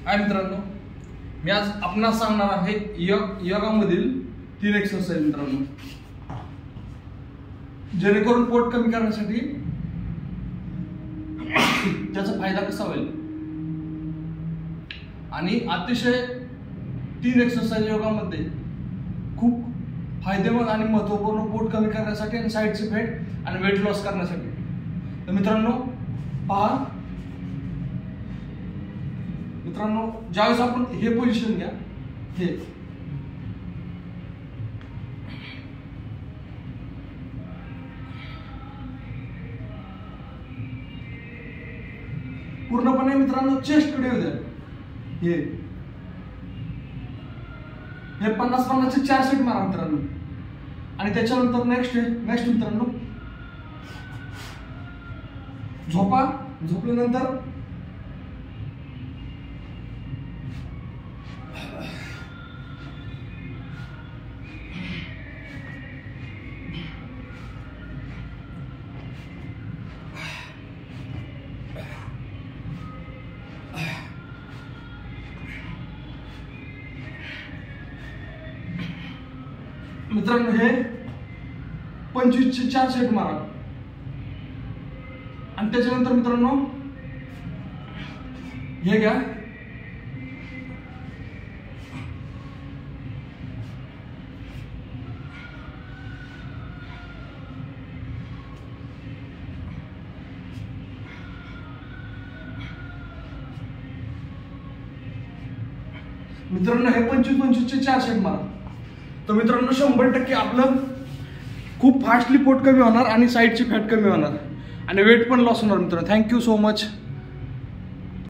हाय मित्रांनो, मी आज आपणास सांगणार आहे योगामधील 3 एक्सरसाइज मित्रांनो, जेणेकरून पोट कमी करण्यासाठी त्याचा फायदा कसा होईल आणि अतिशय 3 एक्सरसाइज योगामध्ये खूप फायदेमंद आणि महत्त्वपूर्ण पोट कमी करण्यासाठी आणि साइड इफेक्ट आणि वेट लॉस करण्यासाठी। तर मित्रांनो पहा मित्रांनो, ज्यावेळेस आपण हे पोझिशन घ्या, हे पूर्णपणे मित्रांनो चेस्ट कडे येऊ द्या। हे 50-50 चे 4 सेट मारा मित्रांनो। आणि त्याच्यानंतर नेक्स्ट मित्रांनो झोपा। झोपल्यानंतर मित्रांनो हे 25 चे 4 सेट मारा। आणि त्याच्यानंतर मित्रांनो हे घ्या, मित्रांनो हे 25-25 चे 4 सेट मारा। तर मित्रांनो 100% आपलं खूप फास्टली पोट कमी होणार आणि साईडची फॅट कमी होणार आणि वेट पण लॉस होणार मित्रांनो। Thank you so much.